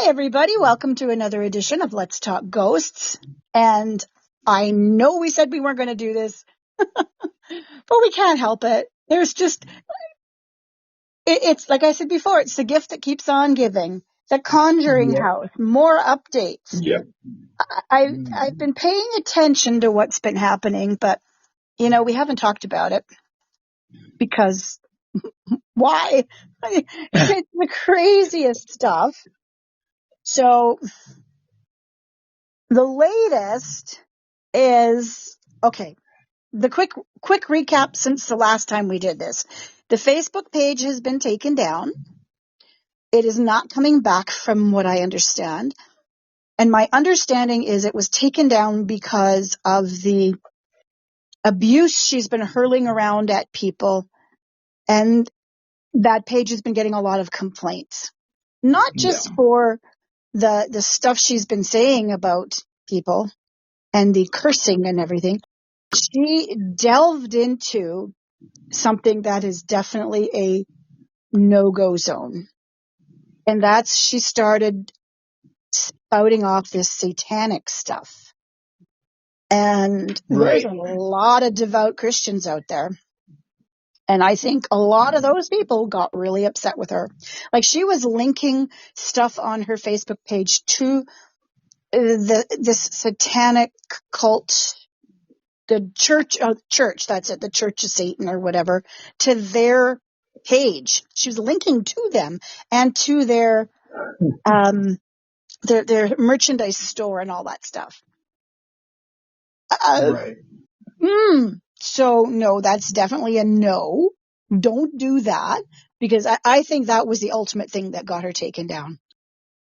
everybody. Welcome to another edition of Let's Talk Ghosts. And I know we said we weren't going to do this, but we can't help it. There's just, it's like I said before, it's the gift that keeps on giving. The Conjuring House, more updates. Yep. I've been paying attention to what's been happening, but, you know, we haven't talked about it because why? It's the craziest stuff. So the latest is, okay, the quick recap since the last time we did this. The Facebook page has been taken down. It is not coming back from what I understand. And my understanding is it was taken down because of the abuse she's been hurling around at people. And that page has been getting a lot of complaints. Not just for the stuff she's been saying about people and the cursing and everything. She delved into something that is definitely a no-go zone. And that's she started spouting off this satanic stuff. And there's a lot of devout Christians out there. And I think a lot of those people got really upset with her. Like she was linking stuff on her Facebook page to this satanic cult, the church, that's it, the Church of Satan or whatever, to their page. She was linking to them and to their merchandise store and all that stuff. So no, that's definitely a no. Don't do that, because I think that was the ultimate thing that got her taken down.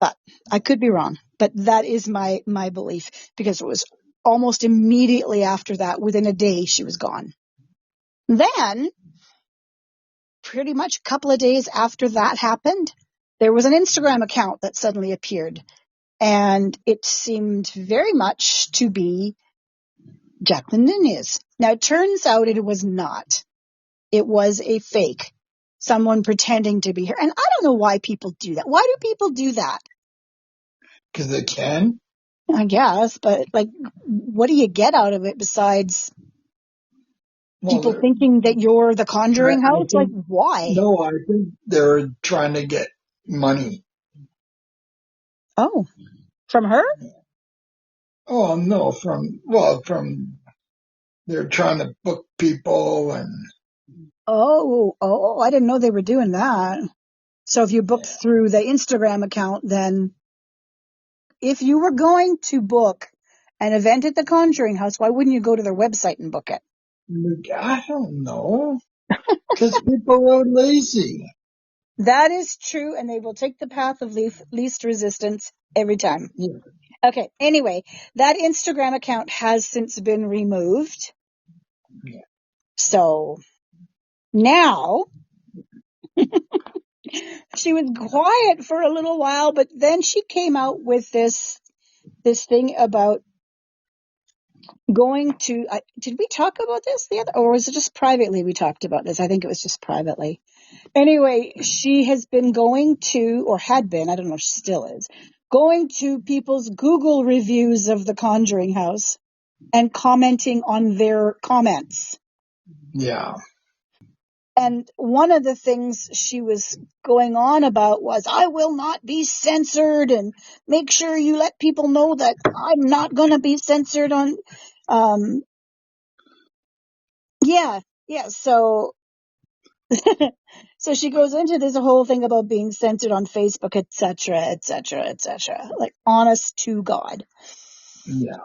But I could be wrong. But that is my belief, because it was almost immediately after that, within a day, she was gone. Then, pretty much a couple of days after that happened, there was an Instagram account that suddenly appeared. And it seemed very much to be Jacqueline Nunez. Now, it turns out it was not. It was a fake. Someone pretending to be her. And I don't know why people do that. Why do people do that? Because they can. I guess, but like, what do you get out of it besides people thinking that you're the Conjuring House? Like, why? No, I think they're trying to get money. Oh, from her? Oh, no, they're trying to book people and. Oh, I didn't know they were doing that. So if you booked through the Instagram account, then if you were going to book an event at the Conjuring House, why wouldn't you go to their website and book it? I don't know. Because people are lazy. That is true, and they will take the path of least resistance every time. Yeah. Okay, anyway, that Instagram account has since been removed. Yeah. So now she was quiet for a little while, but then she came out with this thing about going to, did we talk about this or was it just privately we talked about this? I think it was just privately. Anyway, she has been going to, or had been, I don't know if she still is, going to people's Google reviews of the Conjuring House and commenting on their comments. Yeah. And one of the things she was going on about was, I will not be censored, and make sure you let people know that I'm not going to be censored on, so, so she goes into this whole thing about being censored on Facebook, etc., like honest to God. Yeah.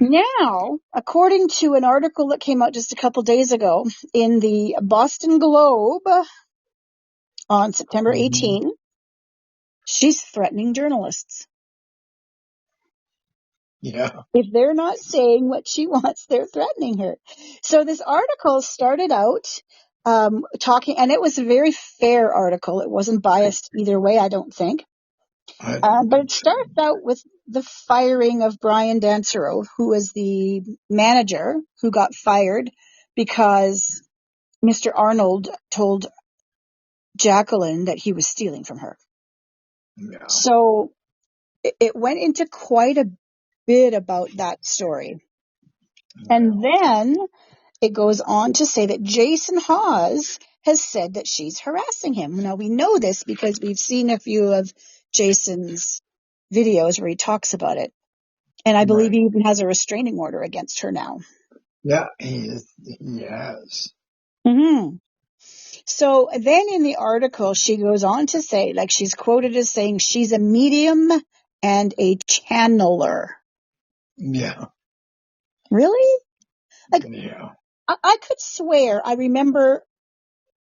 Now, according to an article that came out just a couple days ago in the Boston Globe on September 18, she's threatening journalists. Yeah. If they're not saying what she wants, they're threatening her. So this article started out talking, and it was a very fair article. It wasn't biased either way, I don't think. But it starts out with the firing of Brian Dancero, who was the manager who got fired because Mr. Arnold told Jacqueline that he was stealing from her. Yeah. So it went into quite a bit about that story. And then it goes on to say that Jason Hawes has said that she's harassing him. Now, we know this because we've seen a few of Jason's videos where he talks about it. And I believe Right. he even has a restraining order against her now. Yeah, he has. Mm-hmm. So then in the article, she goes on to say, like, she's quoted as saying she's a medium and a channeler. Yeah. Really? Like, Yeah. I could swear I remember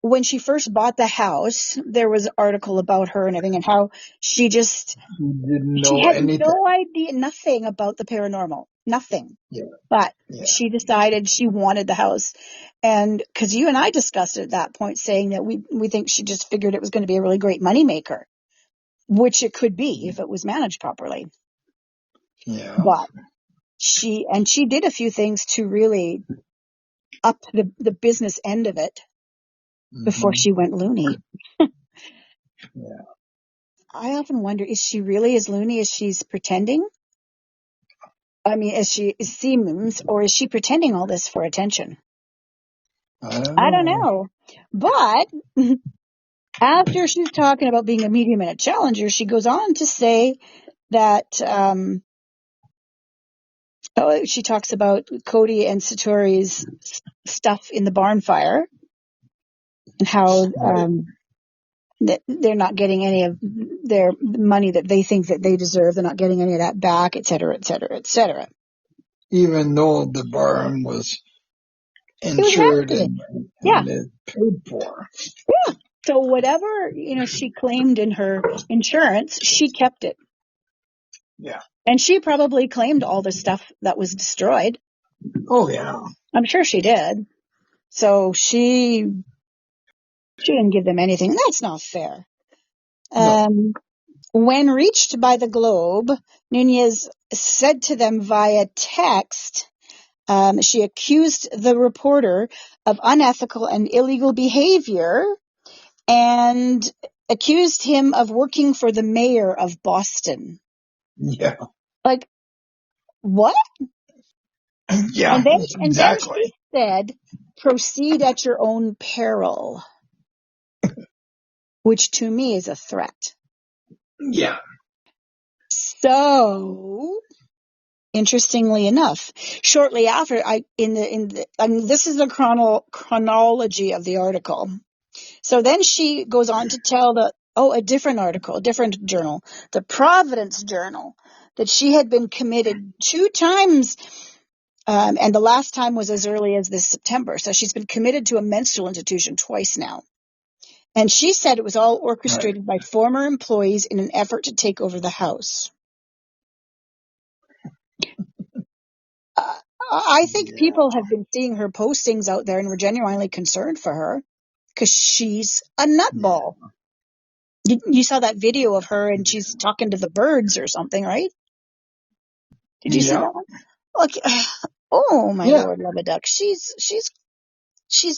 when she first bought the house, there was an article about her and everything and how she Didn't she know had anything. no idea, nothing about the paranormal, nothing. Yeah. But Yeah. she decided she wanted the house. And because you and I discussed it at that point, saying that we think she just figured it was going to be a really great moneymaker, which it could be if it was managed properly. Yeah. But she did a few things to really up the business end of it before Hmm. she went loony. Yeah. I often wonder, is she really as loony as she's pretending? I mean, as she seems, or is she pretending all this for attention? I don't I don't know. know. But after she's talking about being a medium and a challenger, she goes on to say that she talks about Cody and Satori's stuff in the barn fire and how Right. that they're not getting any of their money that they think that they deserve. They're not getting any of that back, et cetera, et cetera, et cetera. Even though the barn was It was insured managed. Yeah. and it paid for. Yeah. So whatever, she claimed in her insurance, she kept it. Yeah. And she probably claimed all the stuff that was destroyed. Oh yeah. I'm sure she did. So she didn't give them anything. That's not fair. No. When reached by the Globe, Nunez said to them via text, she accused the reporter of unethical and illegal behavior and accused him of working for the mayor of Boston. Yeah. Like, what? Yeah. And then Exactly. she said, proceed at your own peril, which to me is a threat. Yeah. So, interestingly enough, shortly after, this is the chronology of the article. So then she goes on to tell a different article, a different journal, the Providence Journal, that she had been committed 2 times, and the last time was as early as this September. So she's been committed to a mental institution twice now. And she said it was all Right. orchestrated by former employees in an effort to take over the house. I think Yeah. people have been seeing her postings out there and were genuinely concerned for her because she's a nutball. You saw that video of her and she's talking to the birds or something, right? Did you see Yeah. that one? Look, oh my Yeah. Lord, love a duck. She's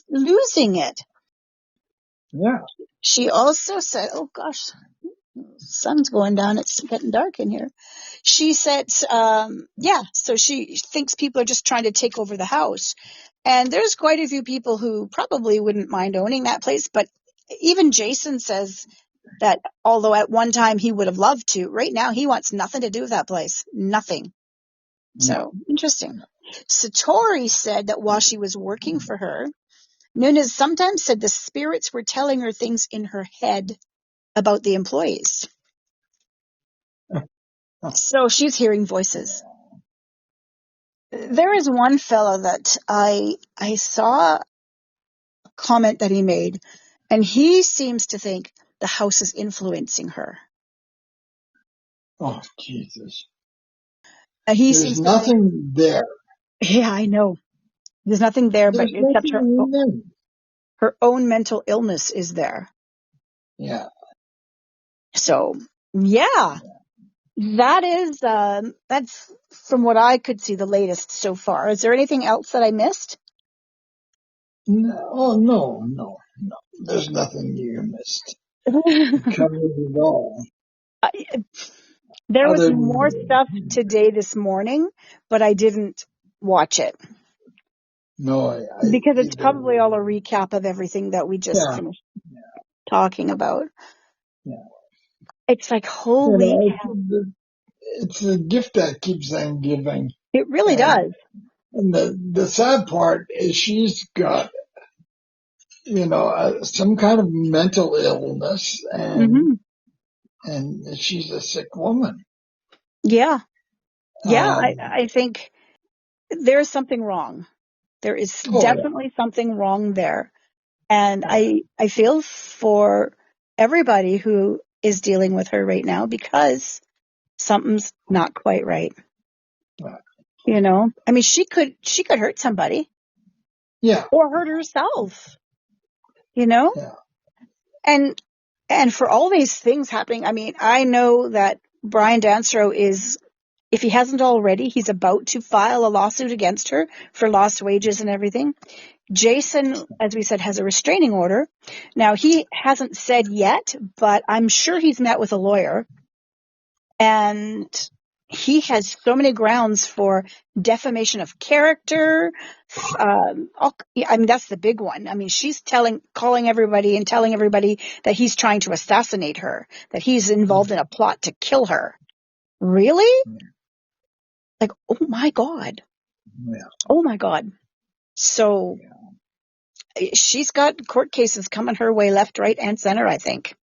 losing it. Yeah. She also said, oh gosh, sun's going down. It's getting dark in here. She said, so she thinks people are just trying to take over the house. And there's quite a few people who probably wouldn't mind owning that place. But even Jason says that although at one time he would have loved to, right now he wants nothing to do with that place. Nothing. No. So interesting. Satori said that while she was working for her, Nunez sometimes said the spirits were telling her things in her head about the employees. So she's hearing voices. There is one fellow that I saw a comment that he made, and he seems to think the house is influencing her. Oh Jesus. And he There's seems to think, nothing there. yeah, I know. There's nothing there, but There's except nothing there. her own mental illness is there. Yeah. So, yeah, that's from what I could see the latest so far. Is there anything else that I missed? No, oh no. There's nothing you missed. It covers it all. There was other more than stuff today this morning, but I didn't watch it no, I because it's either. probably all a recap of everything that we just Yeah, finished talking about. yeah. It's like, You holy know, cow. it's a gift that keeps on giving. It really And, does. and the sad part is she's got, some kind of mental illness Hmm. and she's a sick woman. Yeah. Yeah. Um, I think there's something wrong. There is oh yeah, definitely something wrong there. And oh I feel for everybody who is dealing with her right now because something's not quite right. yeah, I mean, she could hurt somebody yeah, or hurt herself, you know? yeah, And, and for all these things happening, I mean, I know that Brian Danstrow is, if he hasn't already, he's about to file a lawsuit against her for lost wages and everything. Jason, as we said, has a restraining order. Now, he hasn't said yet, but I'm sure he's met with a lawyer. And he has so many grounds for defamation of character. I mean, that's the big one. I mean, she's calling everybody and telling everybody that he's trying to assassinate her, that he's involved in a plot to kill her. Really? Like, oh my God. yeah, Oh my God. So she's got court cases coming her way, left, right, and center, I think.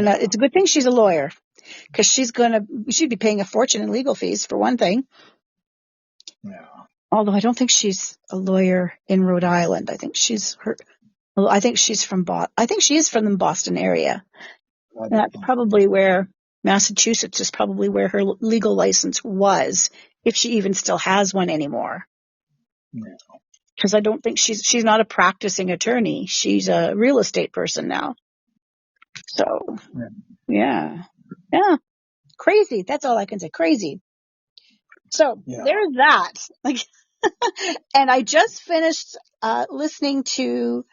yeah, It's a good thing she's a lawyer because she'd be paying a fortune in legal fees for one thing. yeah. Although I don't think she's a lawyer in Rhode Island. I think she's from I think she is from the Boston area. I And don't that's know. probably where Massachusetts is probably where her legal license was, if she even still has one anymore. Yeah, Because I don't think she's not a practicing attorney. She's a real estate person now. So yeah, yeah. Yeah. Crazy. That's all I can say. Crazy. So yeah. there's that. Like, and I just finished listening to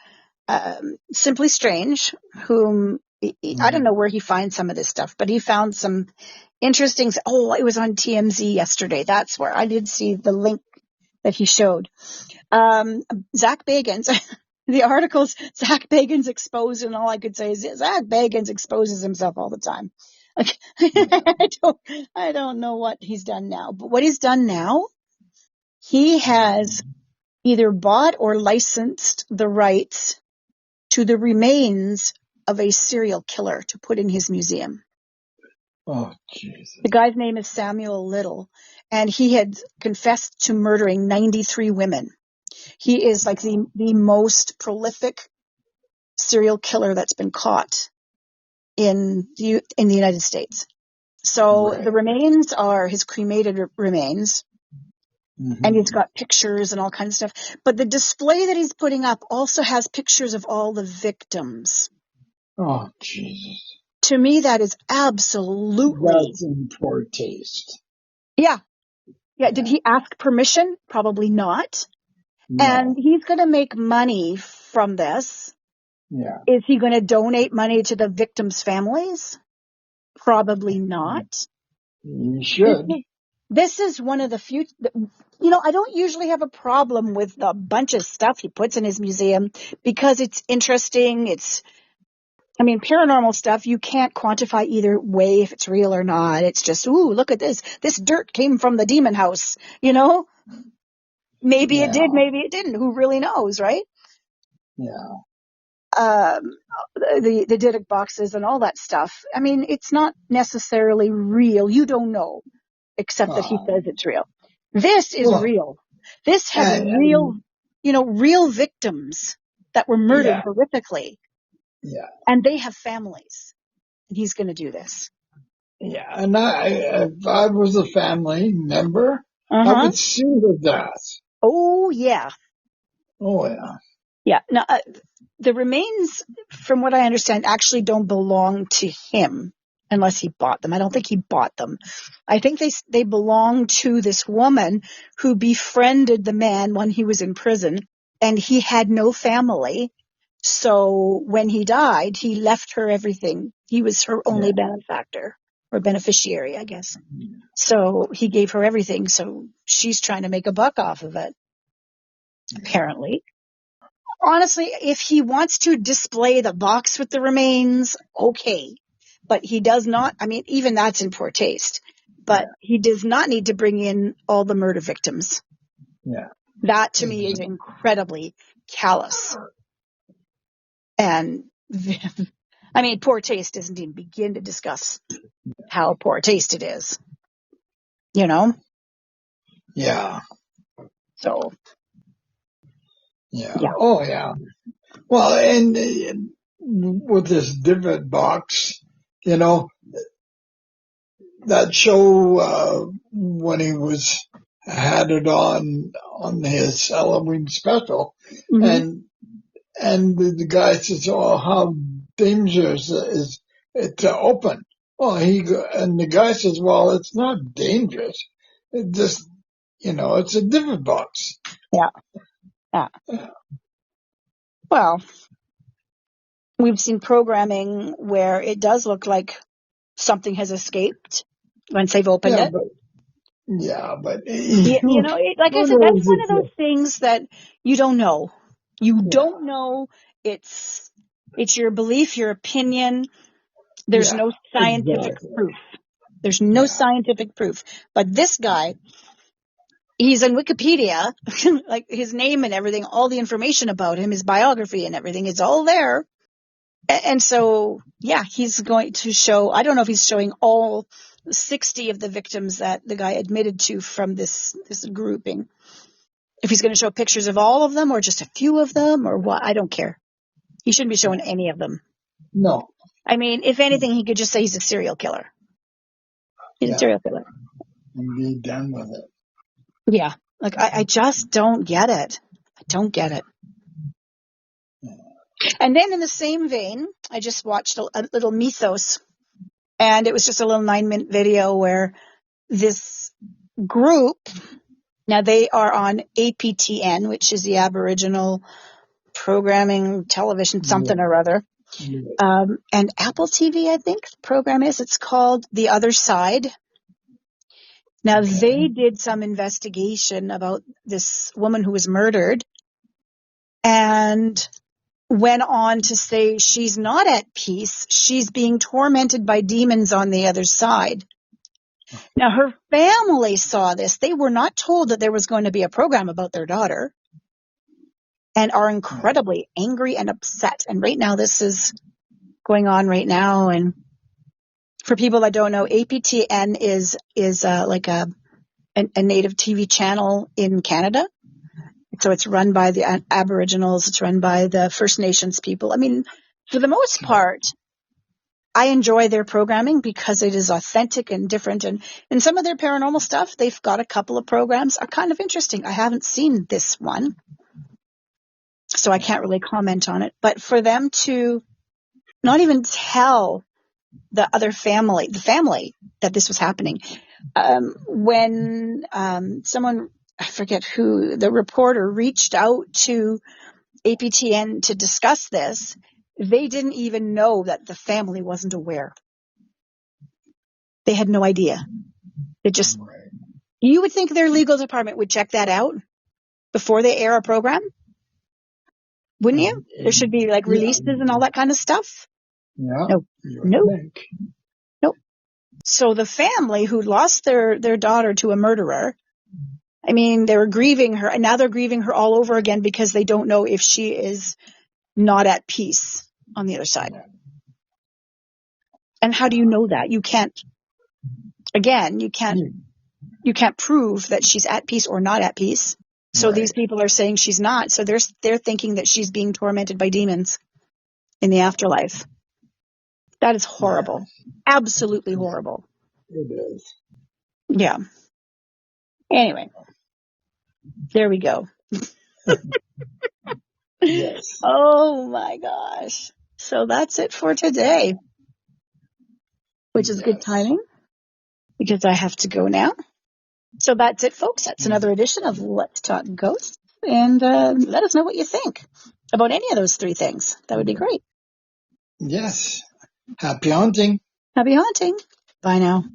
Simply Strange, whom I don't know where he finds some of this stuff, but he found some interesting. Oh, it was on TMZ yesterday. That's where I did see the link that he showed. Zach Bagans. The articles Zach Bagans exposed, and all I could say is Zach Bagans exposes himself all the time. Like, I don't know what he's done now, but what he's done now, he has either bought or licensed the rights to the remains of a serial killer to put in his museum. Oh Jesus. The guy's name is Samuel Little, and he had confessed to murdering 93 women. He is like the most prolific serial killer that's been caught in the United States. So the Right. remains are his cremated remains, and he's Mm-hmm. got pictures and all kinds of stuff. But the display that he's putting up also has pictures of all the victims. Oh Jesus. To me, that is absolutely, That's in poor taste. yeah. Yeah. Did Yeah. he ask permission? Probably not. And No. he's going to make money from this. Yeah. Is he going to donate money to the victims' families? Probably not. You This should. is, this is one of the few, I don't usually have a problem with the bunch of stuff he puts in his museum because it's interesting. I mean, paranormal stuff, you can't quantify either way if it's real or not. It's just, ooh, look at this. This dirt came from the demon house, Maybe it did, Yeah. maybe it didn't. Who really knows, right? Yeah. Um, the Dybbuk boxes and all that stuff. I mean, it's not necessarily real. You don't know, except that he says it's real. This is Well, real. This has and real victims that were murdered yeah. horrifically, Yeah. and they have families. And he's going to do this. Yeah. And if I was a family member, Uh I huh. would sue the death. Oh yeah, Oh yeah. yeah. Now the remains, from what I understand, actually don't belong to him unless he bought them. I don't think he bought them. I think they belong to this woman who befriended the man when he was in prison, and he had no family. So when he died, he left her everything. He was her only Yeah. benefactor. or beneficiary, I guess. So he gave her everything. So she's trying to make a buck off of it, apparently. Honestly, if he wants to display the box with the remains, okay. But he does not, I mean, even that's in poor taste. But he does not need to bring in all the murder victims. Yeah. That to me is incredibly callous. And I mean, poor taste doesn't even begin to discuss how poor taste it is, you know? Yeah. So, Yeah. yeah. Oh, yeah. Well, and with this divot box, you know, that show when he had it on his Halloween special, Mm-hmm. and the guy says, "Oh, how dangerous is it to open?" Well, and the guy says, "Well, it's not dangerous. It just, it's a divot box." Yeah. Yeah. Well, we've seen programming where it does look like something has escaped once they've opened Yeah, it. but You know, like I who said, that's knows one of those things that you don't know. You yeah, don't know. It's your belief, your opinion. There's yeah, no scientific exactly. proof. There's no Yeah, scientific proof. But this guy, he's in Wikipedia, like his name and everything, all the information about him, his biography and everything, it's all there. And so, yeah, he's going to show, I don't know if he's showing all 60 of the victims that the guy admitted to from this grouping. If he's going to show pictures of all of them or just a few of them or what, I don't care. He shouldn't be showing any of them. no, I mean, if anything, he could just say he's a serial killer. He's a yeah, serial killer. and be done with it. Yeah. Like, I just don't get it. I don't get it. And then in the same vein, I just watched a little mythos, and it was just a little 9-minute video where this group, now they are on APTN, which is the Aboriginal Programming Television something Yeah, or other. yeah, And Apple TV, I think the program is. It's called The Other Side. Now, okay, they did some investigation about this woman who was murdered and went on to say she's not at peace. She's being tormented by demons on the other side. Now, her family saw this. They were not told that there was going to be a program about their daughter and are incredibly angry and upset. And right now, this is going on right now. And for people that don't know, APTN is like a native TV channel in Canada. So it's run by the Aboriginals. It's run by the First Nations people. I mean, for the most part, I enjoy their programming because it is authentic and different. And some of their paranormal stuff, they've got a couple of programs are kind of interesting. I haven't seen this one, so I can't really comment on it. But for them to not even tell the family that this was happening, when someone, I forget who, the reporter reached out to APTN to discuss this, they didn't even know that the family wasn't aware. They had no idea. It just, right. you would think their legal department would check that out before they air a program, wouldn't you? There should be like Yeah, releases and all that kind of stuff. yeah, No, you would no, think. no. So the family who lost their daughter to a murderer, I mean, they were grieving her, and now they're grieving her all over again because they don't know if she is not at peace on the other side. Yeah, And how do you know that? You can't, again, you can't prove that she's at peace or not at peace. So right. these people are saying she's not. So they're thinking that she's being tormented by demons in the afterlife. That is Yeah, horrible. Absolutely horrible. it is. Yeah. Anyway, there we go. Yes, Oh my gosh. So that's it for today, which is good yes. timing because I have to go now. So that's it, folks. That's another edition of Let's Talk Ghosts. And let us know what you think about any of those three things. That would be great. Yes. Happy hunting. Happy haunting. Bye now.